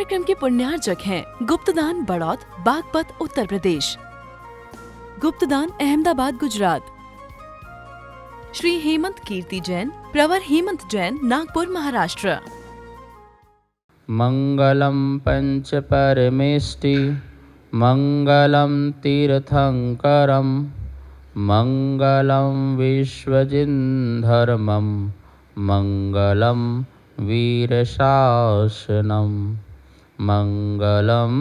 कार्यक्रम के पुण्यार्जक हैं गुप्तदान बड़ौद, बागपत, उत्तर प्रदेश। गुप्तदान अहमदाबाद, गुजरात। श्री हेमंत कीर्ति जैन, प्रवर हेमंत जैन, नागपुर, महाराष्ट्र। मंगलम पंच परमेष्टि मंगलम तीर्थंकरम मंगलम विश्वजिन्धर्मम मंगलम वीरशासनम मंगलम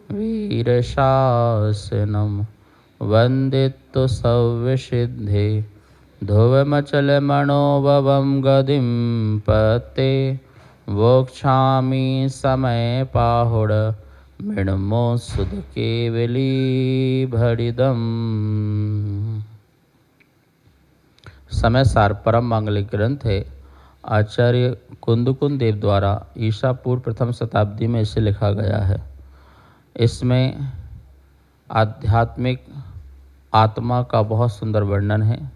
वीरशासनम वंदितो सव्यसिद्धे ध्रुवमचलमणोभवं गतिं पते वोक्षामि समय पाहुड मृण्मो सुध केवली भरिदम। समय सार परम मांगलिक ग्रंथ है। आचार्य कुंदकुंद देव द्वारा ईसा पूर्व प्रथम शताब्दी में इसे लिखा गया है। इसमें आध्यात्मिक आत्मा का बहुत सुंदर वर्णन है।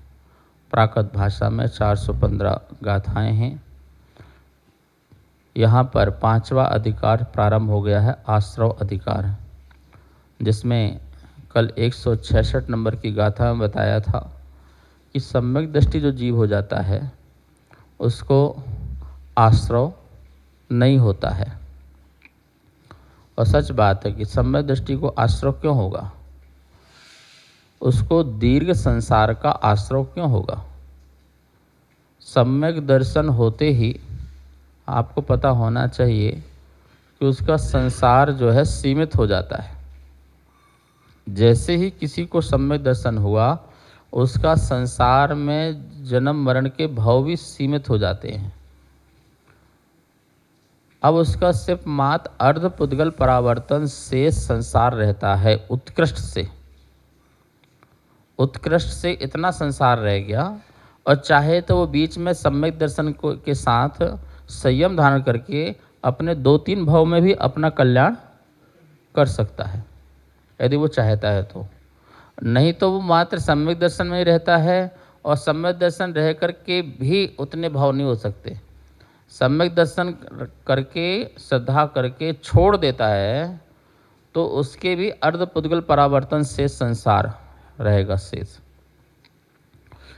प्राकृत भाषा में 415 गाथाएं हैं। यहाँ पर 5वां अधिकार प्रारंभ हो गया है, आश्रव अधिकार, जिसमें कल 166 नंबर की गाथा में बताया था कि सम्यक दृष्टि जो जीव हो जाता है उसको आश्रव नहीं होता है। और सच बात है कि सम्यक दृष्टि को आश्रव क्यों होगा, उसको दीर्घ संसार का आश्रव क्यों होगा। सम्यक दर्शन होते ही आपको पता होना चाहिए कि उसका संसार जो है सीमित हो जाता है। जैसे ही किसी को सम्यक दर्शन हुआ उसका संसार में जन्म मरण के भाव भी सीमित हो जाते हैं। अब उसका सिर्फ मात्र अर्ध पुद्गल परावर्तन से संसार रहता है। उत्कृष्ट से इतना संसार रह गया, और चाहे तो वो बीच में सम्यक दर्शन के साथ संयम धारण करके अपने 2-3 भाव में भी अपना कल्याण कर सकता है, यदि वो चाहता है तो। नहीं तो वो मात्र सम्यक दर्शन में ही रहता है, और सम्यक दर्शन रह करके भी उतने भाव नहीं हो सकते। सम्यक दर्शन करके श्रद्धा करके छोड़ देता है तो उसके भी अर्ध पुद्गल परावर्तन से संसार रहेगा शेष।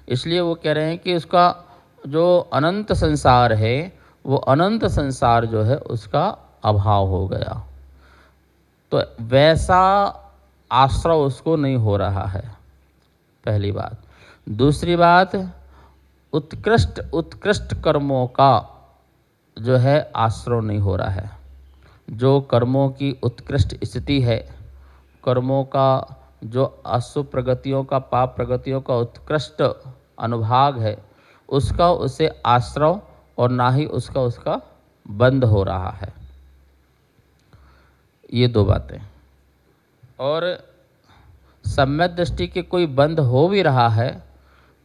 इसलिए वो कह रहे हैं कि उसका जो अनंत संसार है वो अनंत संसार जो है उसका अभाव हो गया, तो वैसा आश्रव उसको नहीं हो रहा है, पहली बात। दूसरी बात, उत्कृष्ट कर्मों का जो है आश्रव नहीं हो रहा है। जो कर्मों की उत्कृष्ट स्थिति है, कर्मों का जो अशुभ प्रगतियों का, पाप प्रगतियों का उत्कृष्ट अनुभाग है, उसका उसे आश्रव और ना ही उसका बंध हो रहा है। ये 2 बातें। और सम्यक दृष्टि के कोई बंध हो भी रहा है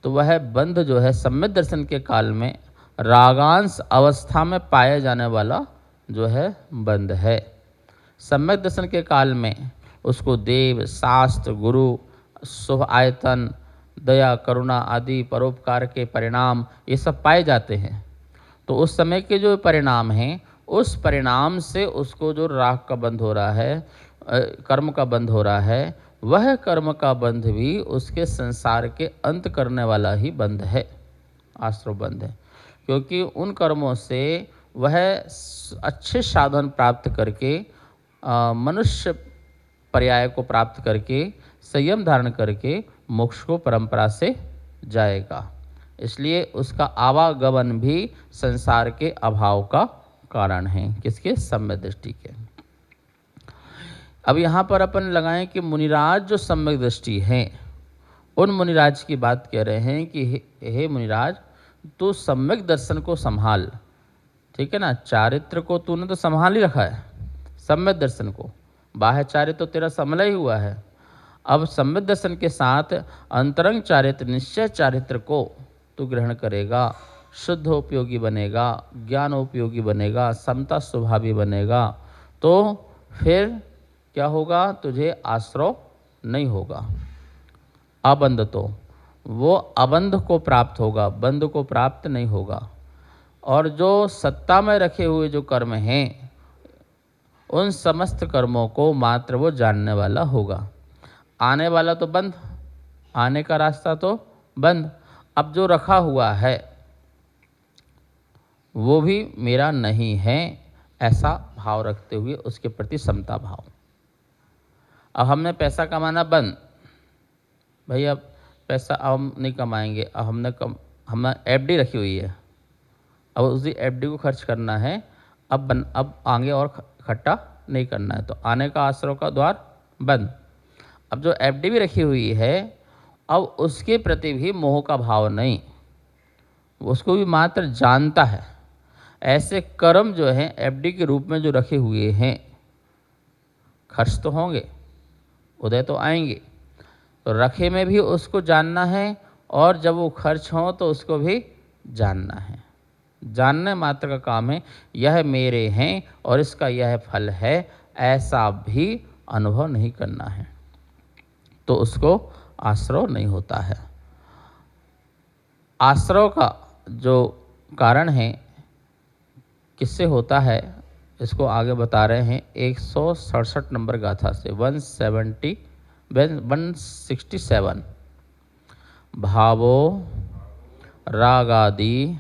तो वह बंध जो है सम्यक दर्शन के काल में रागांश अवस्था में पाए जाने वाला जो है बंध है। सम्यक दर्शन के काल में उसको देव, शास्त्र, गुरु, शुभ आयतन, दया, करुणा आदि परोपकार के परिणाम ये सब पाए जाते हैं। तो उस समय के जो परिणाम हैं, उस परिणाम से उसको जो राग का बंध हो रहा है, कर्म का बंध हो रहा है, वह कर्म का बंध भी उसके संसार के अंत करने वाला ही बंध है, आश्रव बंध है। क्योंकि उन कर्मों से वह अच्छे साधन प्राप्त करके, मनुष्य पर्याय को प्राप्त करके, संयम धारण करके मोक्ष को परंपरा से जाएगा। इसलिए उसका आवागमन भी संसार के अभाव का कारण है। किसके? सम्यक दृष्टि के। अब यहाँ पर अपन लगाएं कि मुनिराज जो सम्यक दृष्टि हैं, उन मुनिराज की बात कह रहे हैं कि हे मुनिराज, तू सम्यक दर्शन को संभाल। ठीक है ना, चारित्र को तूने तो संभाल ही रखा है, सम्यक दर्शन को। बाह्य चारित्र तो तेरा संभला ही हुआ है। अब सम्यक दर्शन के साथ अंतरंग चारित्र, निश्चय चारित्र को तू ग्रहण करेगा, शुद्ध उपयोगी बनेगा, ज्ञान उपयोगी बनेगा, समता स्वभावी बनेगा, तो फिर क्या होगा? तुझे आश्रव नहीं होगा। अबंध तो वो अबंध को प्राप्त होगा, बंध को प्राप्त नहीं होगा। और जो सत्ता में रखे हुए जो कर्म हैं, उन समस्त कर्मों को मात्र वो जानने वाला होगा। आने वाला तो बंद, आने का रास्ता तो बंद। अब जो रखा हुआ है वो भी मेरा नहीं है, ऐसा भाव रखते हुए उसके प्रति समता भाव। अब हमने पैसा कमाना बंद, भाई अब पैसा अब हम नहीं कमाएंगे, अब हमने एफडी रखी हुई है, अब उसी एफडी को खर्च करना है, अब आगे और इकट्ठा नहीं करना है, तो आने का आश्रय का द्वार बंद। अब जो एफडी भी रखी हुई है, अब उसके प्रति भी मोह का भाव नहीं, उसको भी मात्र जानता है। ऐसे कर्म जो हैं एफडी के रूप में जो रखे हुए हैं, खर्च तो होंगे, उदय तो आएंगे, तो रखे में भी उसको जानना है, और जब वो खर्च हों तो उसको भी जानना है। जानने मात्र का काम है, यह मेरे हैं और इसका यह फल है, ऐसा भी अनुभव नहीं करना है, तो उसको आश्रय नहीं होता है। आश्रय का जो कारण है किससे होता है, इसको आगे बता रहे हैं 167 नंबर गाथा से, 167। भावो रागादि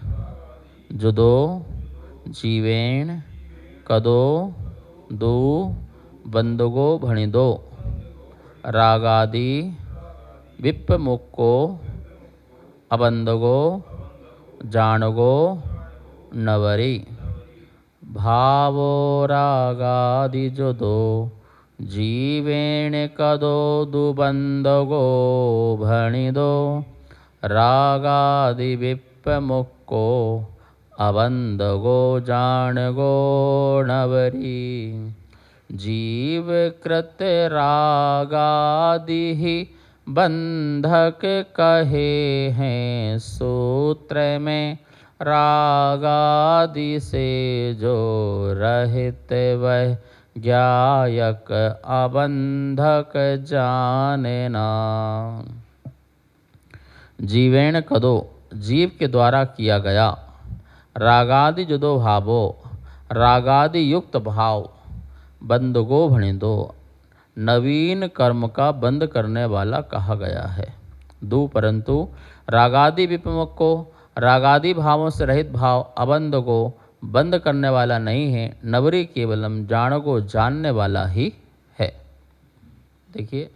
जुदो जीवेण कदो दो बंदगो भणिदो रागादि विप्पमुक्को अबंदगो जानगो नवरी। भावो रागादि जुदो जीवेण कदो दुबंदगो भणिदो रागादि विप्पमुक्को अबंदगो जानगो नवरी। जीव कृत रागादि बंधक कहे हैं सूत्र में, रागादि से जो रहित वह ज्ञायक अबंधक जाने ना। जीवेण कदो, जीव के द्वारा किया गया, रागादि जुदो भावो, रागादि युक्त भाव, बंदगो भणिदो, नवीन कर्म का बंद करने वाला कहा गया है। दो परंतु रागादि विपमुख को, रागादि भावों से रहित भाव अबंध को बंद करने वाला नहीं है, नवरी केवलम जान को जानने वाला ही है। देखिए,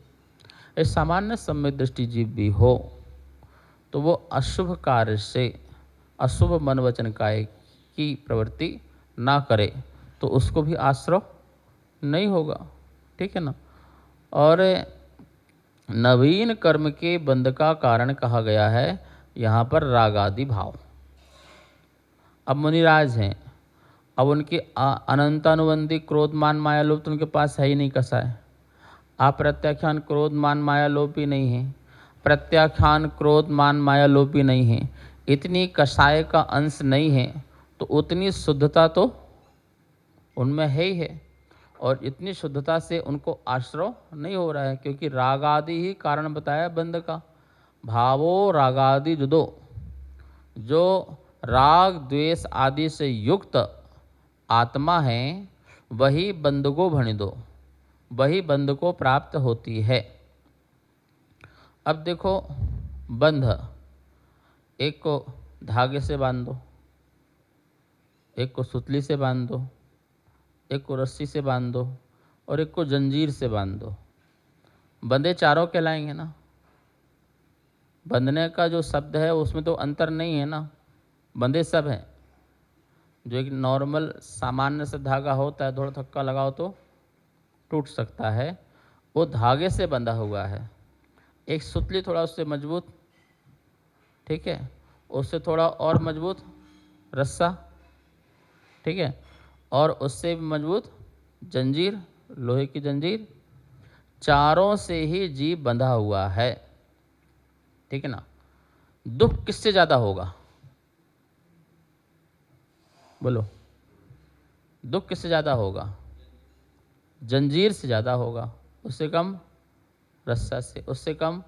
इस सामान्य सम्यक दृष्टि जीव भी हो तो वो अशुभ कार्य से, अशुभ मन वचन काय की प्रवृत्ति ना करे तो उसको भी आश्रय नहीं होगा, ठीक है ना। और नवीन कर्म के बंध का कारण कहा गया है यहाँ पर रागादि भाव। अब मुनिराज हैं, अब उनकी अनंतानुबंधी क्रोध मान माया लोभ तो उनके पास है ही नहीं, कसा है। अप्रत्याख्यान क्रोध मान माया लोभ भी नहीं है, प्रत्याख्यान क्रोध मान माया लोभ भी नहीं है, इतनी कषाय का अंश नहीं है, तो उतनी शुद्धता तो उनमें है ही है, और इतनी शुद्धता से उनको आश्रय नहीं हो रहा है, क्योंकि रागादि ही कारण बताया बंध का। भावो रागादि जुदो, जो राग द्वेष आदि से युक्त आत्मा है वही बंध को भणिदो, वही बंध को प्राप्त होती है। अब देखो, बंध एक को धागे से बांध दो, एक को सुतली से बांध दो, एक को रस्सी से बांध दो, और एक को जंजीर से बांध दो, बंधे चारों कहलाएंगे ना। बंधने का जो शब्द है उसमें तो अंतर नहीं है ना, बंधे सब हैं। जो एक नॉर्मल सामान्य से धागा होता है, थोड़ा धक्का लगाओ तो टूट सकता है, वो धागे से बंधा हुआ है। एक सुतली थोड़ा उससे मजबूत, ठीक है, उससे थोड़ा और मजबूत रस्सा, ठीक है, और उससे भी मजबूत जंजीर, लोहे की जंजीर, चारों से ही जीव बंधा हुआ है, ठीक है ना। दुख किससे ज़्यादा होगा, बोलो, दुख किससे ज़्यादा होगा? जंजीर से ज़्यादा होगा, उससे कम रस्सा से, उससे कम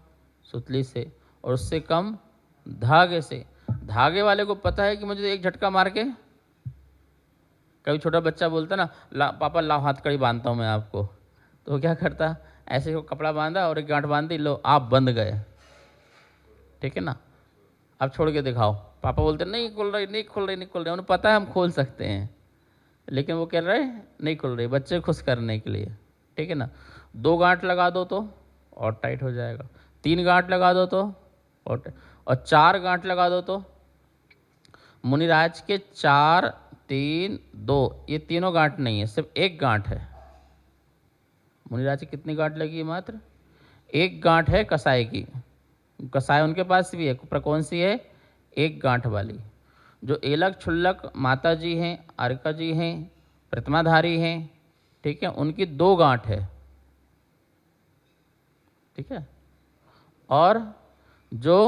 सुतली से, और उससे कम धागे से। धागे वाले को पता है कि मुझे एक झटका मार के कभी छोटा बच्चा बोलता ना, ला पापा लाओ हथकड़ी बांधता हूँ मैं आपको, तो वो क्या करता, ऐसे को कपड़ा बांधा और एक गांठ बांध दी, लो आप बंध गए, ठीक है ना, अब छोड़ के दिखाओ। पापा बोलते नहीं खुल रही, नहीं खुल रही, नहीं खुल रही, उन्हें पता है हम खोल सकते हैं, लेकिन वो कह रहे नहीं खुल रही, बच्चे खुश करने के लिए, ठीक है ना। 2 गांठ लगा दो तो और टाइट हो जाएगा, 3 गांठ लगा दो तो और 4 गांठ लगा दो तो। मुनिराज के 4, 3, 2 ये तीनों गांठ नहीं है, सिर्फ एक गांठ है। मुनिराज की कितनी गांठ लगी है? मात्र एक गांठ है कसाई की। कसाई उनके पास भी है, पर कौन सी है? एक गांठ वाली। जो एलक छुल्लक माता जी हैं, अर्का जी हैं, प्रतिमाधारी हैं, ठीक है, उनकी 2 गांठ है, ठीक है। और जो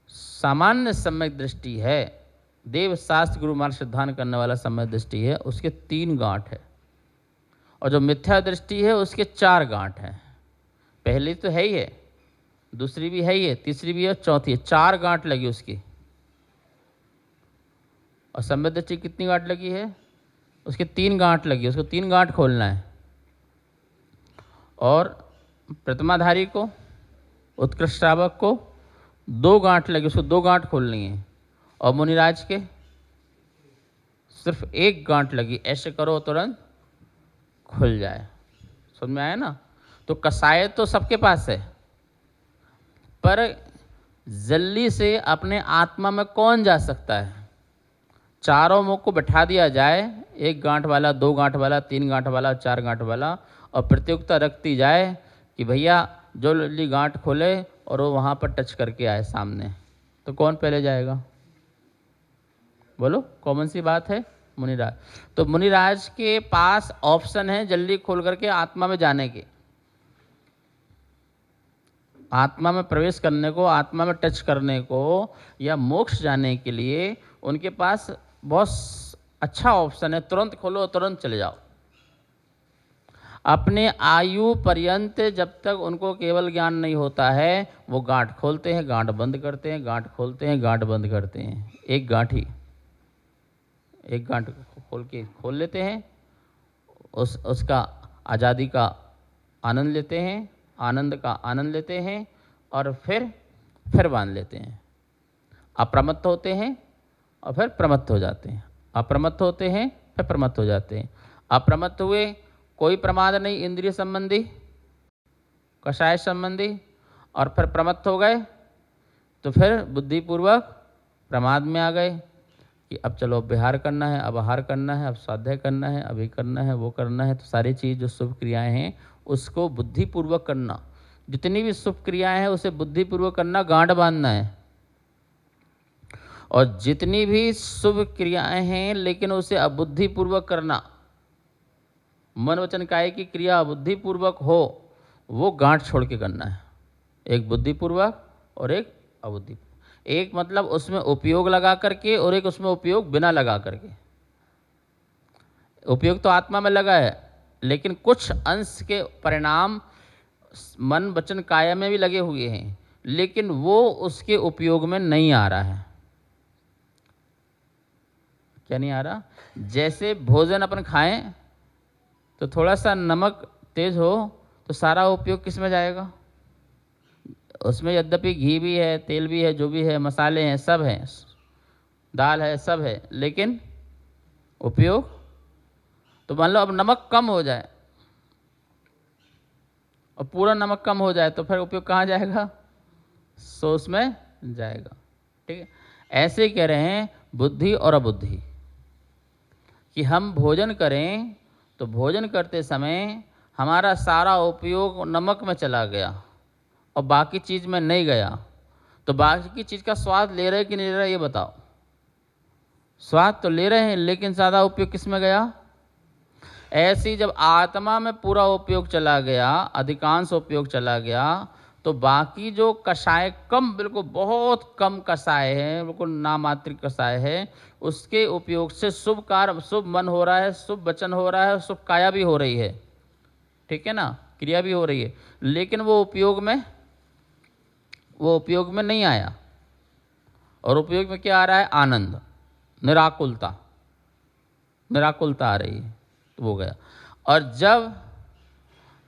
सामान्य सम्यक दृष्टि है, देव शास्त्र गुरु मार्ग सिद्धांत करने वाला सम्यक दृष्टि है, उसके 3 गांठ है। और जो मिथ्या दृष्टि है उसके 4 गांठ है। पहली तो है ही है, दूसरी भी है ही है, तीसरी भी है, चौथी है, 4 गांठ लगी उसकी। और सम्यक दृष्टि कितनी गांठ लगी है? उसके 3 गांठ लगी, उसको 3 गांठ खोलना है। और प्रतिमाधारी को, उत्कृष्ट श्रावक को 2 गांठ लगी, उसको 2 गांठ खोलनी है। और मुनिराज के सिर्फ 1 गांठ लगी, ऐसे करो तुरंत खुल जाए। समझ में आया ना? तो कसाय तो सबके पास है, पर जल्दी से अपने आत्मा में कौन जा सकता है? चारों मुख को बैठा दिया जाए, 1 गांठ वाला, 2 गांठ वाला, 3 गांठ वाला, 4 गांठ वाला, और प्रतियोगिता रखती जाए कि भैया जो जल्दी गांठ खोले और वो वहाँ पर टच करके आए सामने, तो कौन पहले जाएगा? बोलो, कॉमन सी बात है। मुनिराज। तो मुनिराज के पास ऑप्शन है जल्दी खोल करके आत्मा में जाने के, आत्मा में प्रवेश करने को, आत्मा में टच करने को, या मोक्ष जाने के लिए उनके पास बहुत अच्छा ऑप्शन है। तुरंत खोलो, तुरंत चले जाओ। अपने आयु पर्यंत जब तक उनको केवल ज्ञान नहीं होता है, वो गांठ खोलते हैं, गांठ बंद करते हैं, गांठ खोलते हैं, गांठ बंद करते हैं। एक गांठ ही, एक गांठ खोल लेते हैं, उसका आज़ादी का आनंद लेते हैं, आनंद का आनंद लेते हैं, और फिर बांध लेते हैं। अप्रमत्त होते हैं और फिर प्रमत्त हो जाते हैं, अप्रमत्त होते हैं फिर प्रमत्त हो जाते हैं। अप्रमत्त हुए, कोई प्रमाद नहीं इंद्रिय संबंधी, कषाय संबंधी, और फिर प्रमत्त हो गए तो फिर बुद्धिपूर्वक प्रमाद में आ गए कि अब चलो, अब विहार करना है, अब आहार करना है, अब स्वाध्याय करना है, अभी करना है, वो करना है। तो सारी चीज़ जो शुभ क्रियाएं हैं उसको बुद्धिपूर्वक करना, जितनी भी शुभ क्रियाएं हैं उसे बुद्धिपूर्वक करना, गांठ बांधना है। और जितनी भी शुभ क्रियाएं हैं लेकिन उसे अबुद्धिपूर्वक करना, मन वचन काया की क्रिया अबुद्धिपूर्वक हो, वो गांठ छोड़ के करना है। एक बुद्धिपूर्वक और एक अबुद्धिपूर्वक। एक मतलब उसमें उपयोग लगा करके, और एक उसमें उपयोग बिना लगा करके। उपयोग तो आत्मा में लगा है, लेकिन कुछ अंश के परिणाम मन वचन काया में भी लगे हुए हैं, लेकिन वो उसके उपयोग में नहीं आ रहा है। क्या नहीं आ रहा? जैसे भोजन अपन खाएं तो थोड़ा सा नमक तेज हो तो सारा उपयोग किस में जाएगा? उसमें यद्यपि घी भी है, तेल भी है, जो भी है, मसाले हैं, सब हैं, दाल है, सब है, लेकिन उपयोग तो मान लो अब नमक कम हो जाए और पूरा नमक कम हो जाए तो फिर उपयोग कहाँ जाएगा? सॉस में जाएगा। ठीक है, ऐसे ही कह रहे हैं बुद्धि और अबुद्धि, कि हम भोजन करें तो भोजन करते समय हमारा सारा उपयोग नमक में चला गया और बाकी चीज़ में नहीं गया, तो बाकी चीज़ का स्वाद ले रहे कि नहीं ले रहे, ये बताओ। स्वाद तो ले रहे हैं, लेकिन ज़्यादा उपयोग किस में गया? ऐसी जब आत्मा में पूरा उपयोग चला गया, अधिकांश उपयोग चला गया, तो बाकी जो कषाय कम, बिल्कुल बहुत कम कषाय है, बिल्कुल नामात्रिक कषाय है, उसके उपयोग से शुभ कार्य, शुभ मन हो रहा है, शुभ वचन हो रहा है, शुभ काया भी हो रही है, ठीक है ना, क्रिया भी हो रही है, लेकिन वो उपयोग में नहीं आया। और उपयोग में क्या आ रहा है? आनंद, निराकुलता। निराकुलता आ रही है, तो वो गया। और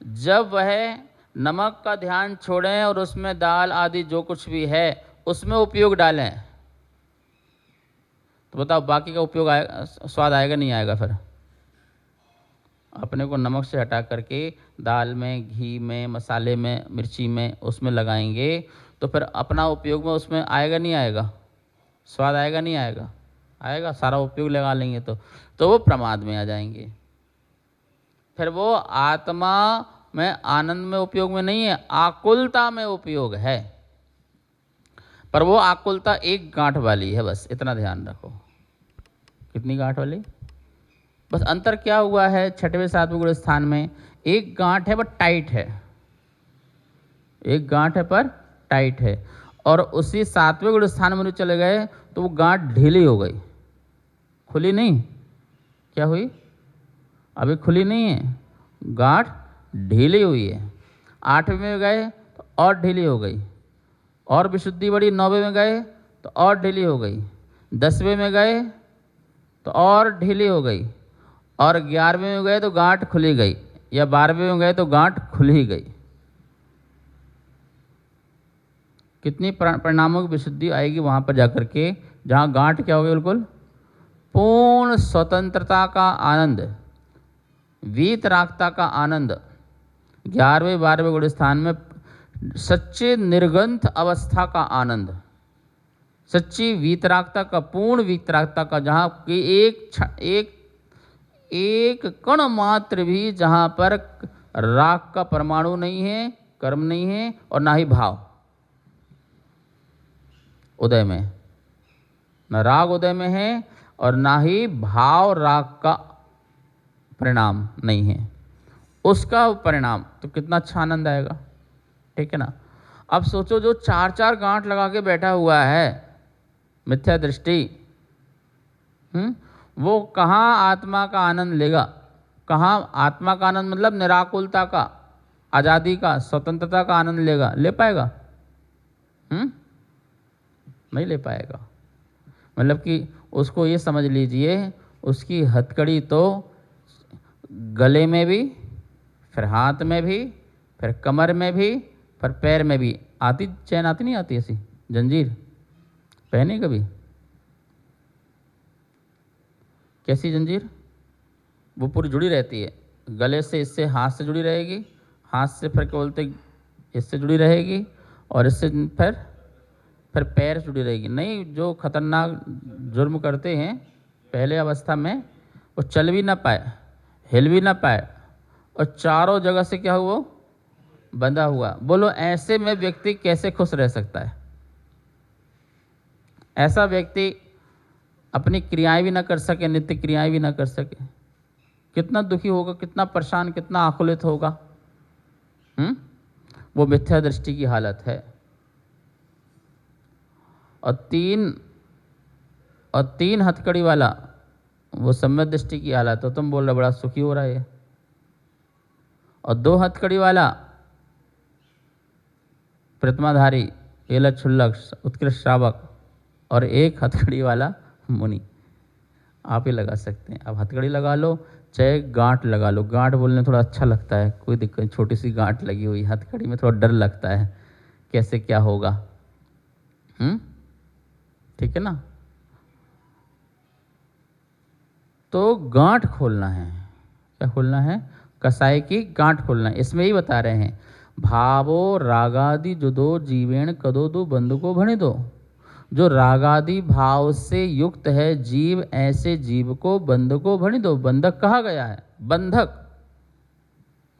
जब वह नमक का ध्यान छोड़ें और उसमें दाल आदि जो कुछ भी है उसमें उपयोग डालें, तो बताओ बाकी का उपयोग आएगा, स्वाद आएगा नहीं आएगा? फिर अपने को नमक से हटा करके दाल में, घी में, मसाले में, मिर्ची में, उसमें लगाएंगे तो फिर अपना उपयोग में उसमें आएगा नहीं आएगा? स्वाद आएगा नहीं आएगा? आएगा। सारा उपयोग लगा लेंगे तो वो प्रमाद में आ जाएंगे। फिर वो आत्मा में, आनंद में उपयोग में नहीं है, आकुलता में उपयोग है। पर वो आकुलता एक गांठ वाली है, बस इतना ध्यान रखो। कितनी गांठ वाली? बस अंतर क्या हुआ है 6वें 7वें गुण स्थान में? एक गांठ है पर टाइट है, एक गांठ है पर टाइट है। और उसी 7वें गुण स्थान में चले गए तो वो गांठ ढीली हो गई, खुली नहीं। क्या हुई? अभी खुली नहीं है, गांठ ढीली हुई है। 8वें में गए तो और ढीली हो गई, और विशुद्धि बढ़ी। 9वें में गए तो और ढीली हो गई। 10वें में गए तो और ढीली हो गई। और 11वें में गए तो गांठ खुली गई, या 12वें में गए तो गांठ खुल ही गई। कितनी परिणामों की विशुद्धि आएगी वहां पर जाकर के, जहां गांठ क्या होगी? बिल्कुल पूर्ण स्वतंत्रता का आनंद, वीतरागता का आनंद। 11वें 12वें गुण स्थान में सच्चे निर्गंथ अवस्था का आनंद, सच्ची वीतरागता का, पूर्ण वीतरागता का, जहाँ की एक कण मात्र भी जहाँ पर राग का परमाणु नहीं है, कर्म नहीं है, और ना ही भाव उदय में, न राग उदय में है और ना ही भाव राग का परिणाम नहीं है। उसका परिणाम तो कितना अच्छा आनंद आएगा, ठीक है ना। अब सोचो जो 4-4 गांठ लगा के बैठा हुआ है मिथ्या दृष्टि, वो कहाँ आत्मा का आनंद लेगा? कहाँ आत्मा का आनंद मतलब निराकुलता का, आज़ादी का, स्वतंत्रता का आनंद लेगा? ले पाएगा? नहीं ले पाएगा। मतलब कि उसको ये समझ लीजिए, उसकी हथकड़ी तो गले में भी, फिर हाथ में भी, फिर कमर में भी, फिर पैर में भी आती। चैन आती नहीं आती? ऐसी जंजीर पहनी कभी? कैसी जंजीर? वो पूरी जुड़ी रहती है गले से, इससे हाथ से जुड़ी रहेगी, हाथ से फिर क्या बोलते इससे जुड़ी रहेगी, और इससे फिर पैर से जुड़ी रहेगी। नहीं, जो खतरनाक जुर्म करते हैं पहले अवस्था में, वो चल भी ना पाए, हिल भी ना पाए, और चारों जगह से क्या हुआ? बंधा हुआ। बोलो ऐसे में व्यक्ति कैसे खुश रह सकता है? ऐसा व्यक्ति अपनी क्रियाएं भी ना कर सके, नित्य क्रियाएं भी ना कर सके, कितना दुखी होगा, कितना परेशान, कितना आकुलित होगा। वो मिथ्या दृष्टि की हालत है। और तीन हथकड़ी वाला वो सम्यक दृष्टि की हालत। तो तुम बोल रहे बड़ा सुखी हो रहा है। और 2 हथकड़ी वाला प्रतिमाधारी, एलत क्षुल्लक, उत्कृष्ट श्रावक, और 1 हथकड़ी वाला मुनि। आप ही लगा सकते हैं। अब हथकड़ी लगा लो, चाहे गांठ लगा लो। गांठ बोलने थोड़ा अच्छा लगता है, कोई दिक्कत, छोटी सी गांठ लगी हुई। हथकड़ी में थोड़ा डर लगता है, कैसे क्या होगा। ठीक है ना। तो गांठ खोलना है। क्या खोलना है? कसाई की गांठ खोलना है। इसमें ही बता रहे हैं, भावो रागादि जुदो जीवेण कदो दो बंधु को भणे दो। जो रागादि भाव से युक्त है जीव, ऐसे जीव को बंध को भणी दो। बंधक कहा गया है, बंधक।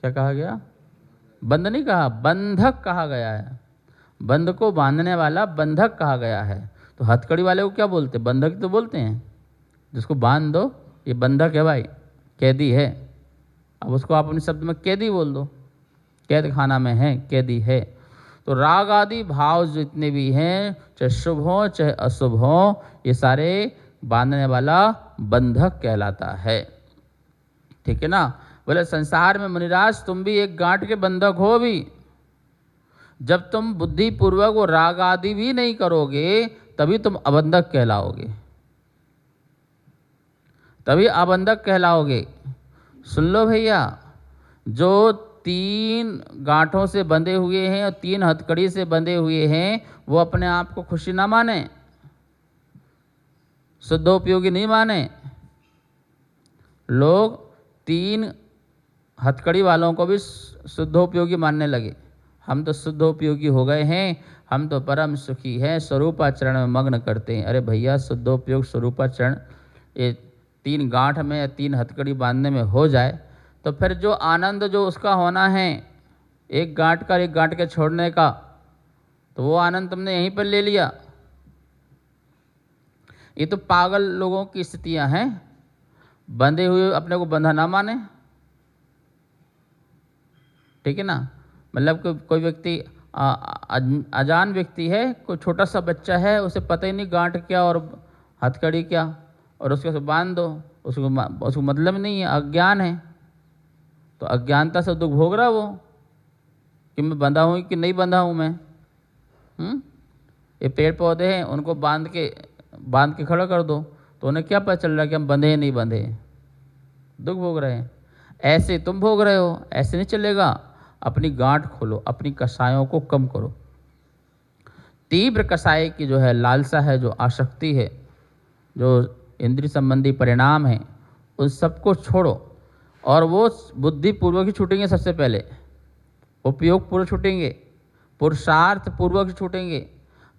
क्या कहा गया? बंध नहीं कहा, बंधक कहा गया है। बंध को बांधने वाला बंधक कहा गया है। तो हथकड़ी वाले को क्या बोलते? बंधक तो बोलते हैं। जिसको बांध दो, ये बंधक है भाई, कैदी है। अब उसको आप अपने शब्द में कैदी बोल दो, कैद खाना में है, कैदी है। तो राग आदि भाव जितने भी हैं, चाहे शुभ हो चाहे अशुभ हो, ये सारे बांधने वाला बंधक कहलाता है। ठीक है ना। बोले संसार में मुनिराज तुम भी एक गांठ के बंधक हो भी। जब तुम बुद्धि पूर्वक वो राग आदि भी नहीं करोगे, तभी तुम अबंधक कहलाओगे। तभी आबंधक कहलाओगे। सुन लो भैया, जो 3 गांठों से बंधे हुए हैं और 3 हथकड़ी से बंधे हुए हैं, वो अपने आप को खुशी ना माने, शुद्धोपयोगी नहीं माने। लोग 3 हथकड़ी वालों को भी शुद्धोपयोगी मानने लगे। हम तो शुद्धोपयोगी हो गए हैं, हम तो परम सुखी हैं, स्वरूपाचरण में मग्न करते हैं। अरे भैया, शुद्धोपयोग स्वरूपाचरण ये 3 गांठ में या 3 हथकड़ी बांधने में हो जाए तो फिर जो आनंद जो उसका होना है, एक गांठ का एक गांठ के छोड़ने का, तो वो आनंद तुमने यहीं पर ले लिया। ये तो पागल लोगों की स्थितियां हैं। बंधे हुए अपने को बंधा ना माने, ठीक है ना। मतलब कोई व्यक्ति अजान व्यक्ति है, कोई छोटा सा बच्चा है, उसे पता ही नहीं गांठ क्या और हथकड़ी क्या, और उसके बांध दो, उसको मतलब नहीं है, अज्ञान है। तो अज्ञानता से दुख भोग रहा वो कि मैं बंधा हूँ कि नहीं बंधा हूँ मैं। ये पेड़ पौधे हैं, उनको बांध के खड़ा कर दो तो उन्हें क्या पता चल रहा है कि हम बंधे हैं नहीं बंधे, दुख भोग रहे हैं। ऐसे तुम भोग रहे हो, ऐसे नहीं चलेगा। अपनी गांठ खोलो, अपनी कषायों को कम करो। तीव्र कषाय की जो है लालसा है, जो आसक्ति है, जो इंद्रिय संबंधी परिणाम है, उन सबको छोड़ो। और वो बुद्धि पूर्वक ही छूटेंगे। सबसे पहले उपयोग पूर्वक छूटेंगे, पुरुषार्थ पूर्वक छूटेंगे।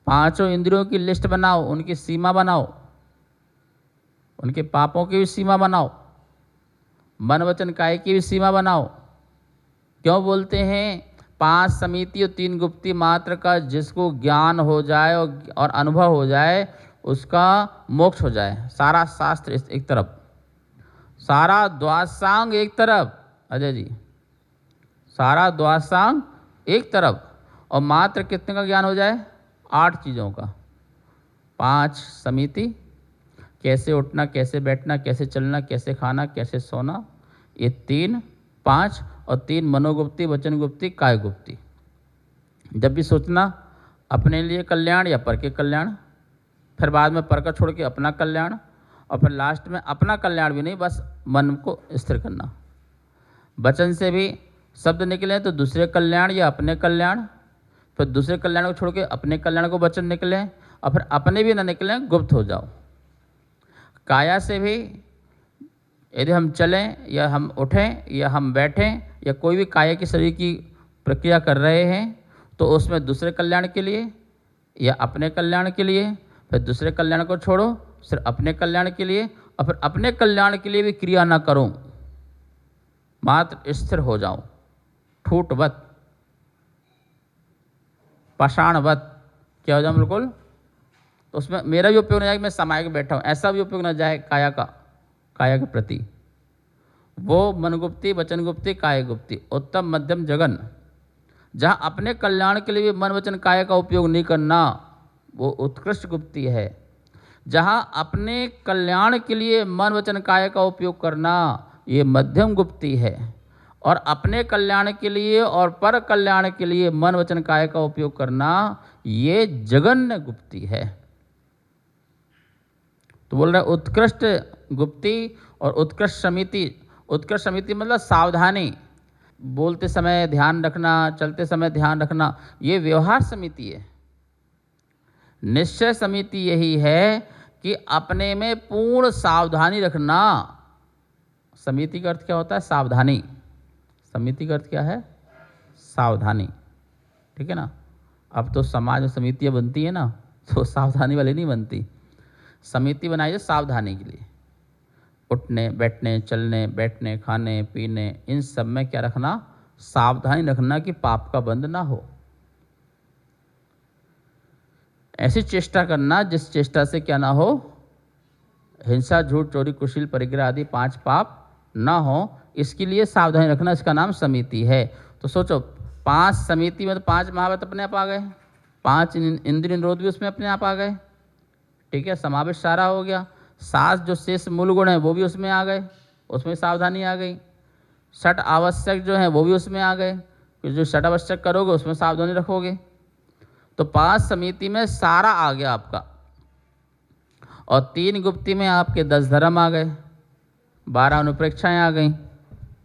5 इंद्रियों की लिस्ट बनाओ, उनकी सीमा बनाओ, उनके पापों की भी सीमा बनाओ, मन वचन काया की भी सीमा बनाओ। क्यों बोलते हैं 5 समिति और 3 गुप्ती मात्र का जिसको ज्ञान हो जाए और अनुभव हो जाए, उसका मोक्ष हो जाए। सारा शास्त्र एक तरफ, सारा द्वादशांग एक तरफ, अजय जी, सारा द्वादशांग एक तरफ, और मात्र कितने का ज्ञान हो जाए? 8 चीज़ों का। 5 समिति, कैसे उठना, कैसे बैठना, कैसे चलना, कैसे खाना, कैसे सोना, ये 3, 5 और 3 मनोगुप्ती, वचन गुप्ती, काय गुप्ती। जब भी सोचना अपने लिए कल्याण या पर के कल्याण, फिर बाद में पर का छोड़ के अपना कल्याण, और फिर लास्ट में अपना कल्याण भी नहीं, बस मन को स्थिर करना। वचन से भी शब्द निकले तो दूसरे कल्याण या अपने कल्याण, फिर दूसरे कल्याण को छोड़ के अपने कल्याण को वचन निकले, और फिर अपने भी ना निकले, गुप्त हो जाओ। काया से भी यदि हम चलें या हम उठें या हम बैठें या कोई भी काया की शरीर की प्रक्रिया कर रहे हैं, तो उसमें दूसरे कल्याण के लिए या अपने कल्याण के लिए, फिर दूसरे कल्याण को छोड़ो, सिर्फ अपने कल्याण के लिए, और फिर अपने कल्याण के लिए भी क्रिया ना करो, मात्र स्थिर हो जाओ, ठूटवत, पाषाणवत। क्या हो जाए बिल्कुल। तो उसमें मेरा भी उपयोग न जाए कि मैं समाये के बैठा हूँ, ऐसा भी उपयोग न जाए काया के प्रति। वो मनगुप्ती, वचन गुप्ती, काय गुप्ती, उत्तम मध्यम जगन। जहाँ अपने कल्याण के लिए भी मन वचन काय का उपयोग नहीं करना, वो उत्कृष्ट गुप्ती है। जहाँ अपने कल्याण के लिए मन वचन काय का उपयोग करना, ये मध्यम गुप्ती है। और अपने कल्याण के लिए और पर कल्याण के लिए मन वचन काय का उपयोग करना, ये जगन्य गुप्ती है। तो बोल रहे उत्कृष्ट गुप्ती और उत्कृष्ट समिति। उत्कृष्ट समिति मतलब सावधानी, बोलते समय ध्यान रखना, चलते समय ध्यान रखना, ये व्यवहार समिति है। निश्चय समिति यही है कि अपने में पूर्ण सावधानी रखना। समिति का अर्थ क्या होता है? सावधानी। समिति का अर्थ क्या है? सावधानी, ठीक है ना। अब तो समाज में समितियाँ बनती है ना, तो सावधानी वाली नहीं बनती। समिति बनाई है सावधानी के लिए। उठने, बैठने, चलने, बैठने, खाने, पीने, इन सब में क्या रखना? सावधानी रखना कि पाप का बंध ना हो। ऐसी चेष्टा करना जिस चेष्टा से क्या ना हो? हिंसा, झूठ, चोरी, कुशील, परिग्रह आदि 5 पाप ना हो, इसके लिए सावधानी रखना, इसका नाम समिति है। तो सोचो 5 समिति में तो 5 महाव्रत अपने आप आ गए, 5 इंद्रिय निरोध भी उसमें अपने आप आ गए, ठीक है, समावेश सारा हो गया। 7 जो शेष मूल गुण हैं वो भी उसमें आ गए, उसमें सावधानी आ गई। 6 आवश्यक जो हैं वो भी उसमें आ गए, जो 6 आवश्यक करोगे उसमें सावधानी रखोगे। तो 5 समिति में सारा आ गया आपका, और 3 गुप्ती में आपके 10 धर्म आ गए, 12 अनुप्रेक्षाएं आ गई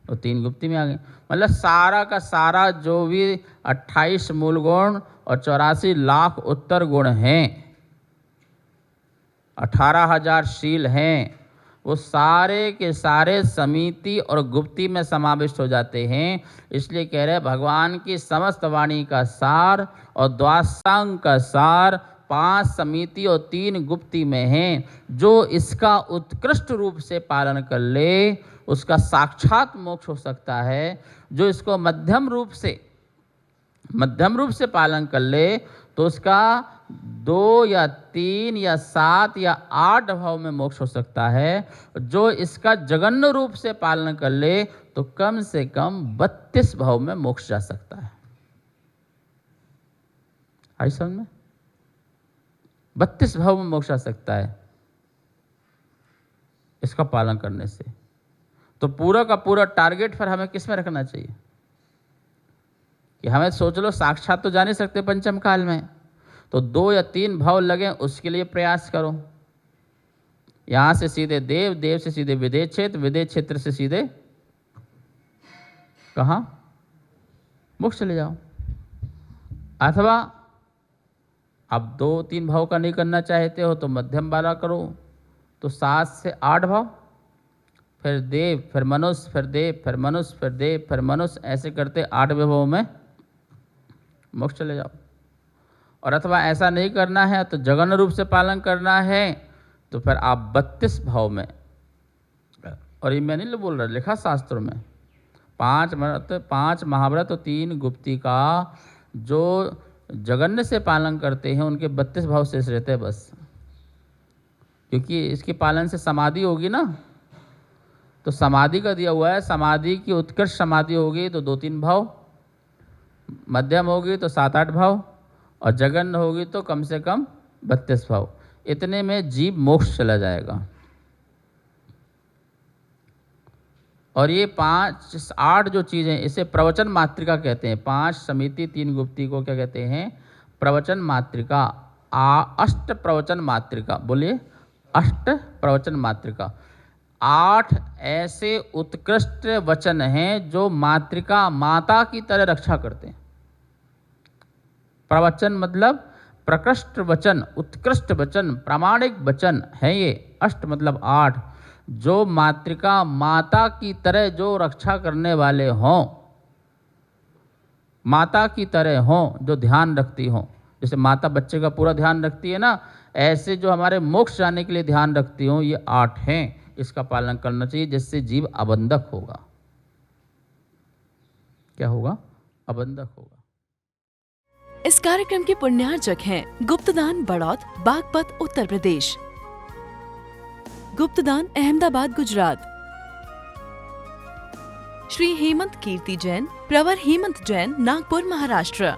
तो 3 गुप्ती में आ गई। मतलब सारा का सारा जो भी 28 मूल गुण और 84 लाख उत्तर गुण हैं, 18,000 शील हैं, वो सारे के सारे समिति और गुप्ती में समाविष्ट हो जाते हैं। इसलिए कह रहे भगवान की समस्त वाणी का सार और द्वादशांग का सार 5 समिति और 3 गुप्ती में है। जो इसका उत्कृष्ट रूप से पालन कर ले उसका साक्षात मोक्ष हो सकता है। जो इसको मध्यम रूप से पालन कर ले तो उसका 2 या 3 या 7 या 8 भाव में मोक्ष हो सकता है। जो इसका जघन्य रूप से पालन कर ले तो कम से कम 32 भाव में मोक्ष जा सकता है। आई समझ में? 32 भाव में मोक्ष आ सकता है इसका पालन करने से। तो पूरा का पूरा टारगेट फिर हमें किस में रखना चाहिए कि हमें सोच लो साक्षात तो जा नहीं सकते पंचम काल में, तो 2 या 3 भाव लगे उसके लिए प्रयास करो। यहां से सीधे देव, देव से सीधे विदेह क्षेत्र, विदेह क्षेत्र से सीधे कहां? मोक्ष चले जाओ। अथवा अब 2-3 भाव का नहीं करना चाहते हो तो मध्यम वाला करो, तो 7 से 8 भाव, फिर देव, फिर मनुष्य, फिर देव, फिर मनुष्य, फिर देव, फिर मनुष्य, ऐसे करते 8वें भाव में मोक्ष चले जाओ। और अथवा ऐसा नहीं करना है तो जघन्य रूप से पालन करना है तो फिर आप 32 भाव में, और ये मैं नहीं बोल रहा, लिखा शास्त्रों में, 5 महाव्रत और 3 गुप्ती का जो जघन्य से पालन करते हैं उनके 32 भाव शेष रहते हैं बस। क्योंकि इसके पालन से समाधि होगी ना, तो समाधि का दिया हुआ है, समाधि की उत्कृष्ट समाधि होगी तो 2-3 भाव, मध्यम होगी तो 7-8 भाव, और जघन्य होगी तो कम से कम 32 भाव। इतने में जीव मोक्ष चला जाएगा। और ये 5-8 जो चीज़ें, इसे प्रवचन मात्रिका कहते हैं। 5 समिति 3 गुप्ती को क्या कहते हैं? प्रवचन मात्रिका। अष्ट प्रवचन मात्रिका, बोलिए, अष्ट प्रवचन मात्रिका। 8 ऐसे उत्कृष्ट वचन हैं जो मातृका, माता की तरह रक्षा करते हैं। प्रवचन मतलब प्रकृष्ट वचन, उत्कृष्ट वचन, प्रामाणिक वचन है ये। अष्ट मतलब 8, जो मातृका, माता की तरह जो रक्षा करने वाले हों, माता की तरह हों, जो ध्यान रखती हों। जैसे माता बच्चे का पूरा ध्यान रखती है ना, ऐसे जो हमारे मोक्ष जाने के लिए ध्यान रखती हों, ये 8 हैं। इसका पालन करना चाहिए, जिससे जीव अबंधक होगा। क्या होगा? अबंधक होगा। इस कार्यक्रम के पुण्यार्चक हैं गुप्तदान बड़ौत, बागपत, उत्तर प्रदेश। गुप्तदान अहमदाबाद, गुजरात। श्री हेमंत कीर्ति जैन, प्रवर हेमंत जैन, नागपुर, महाराष्ट्र।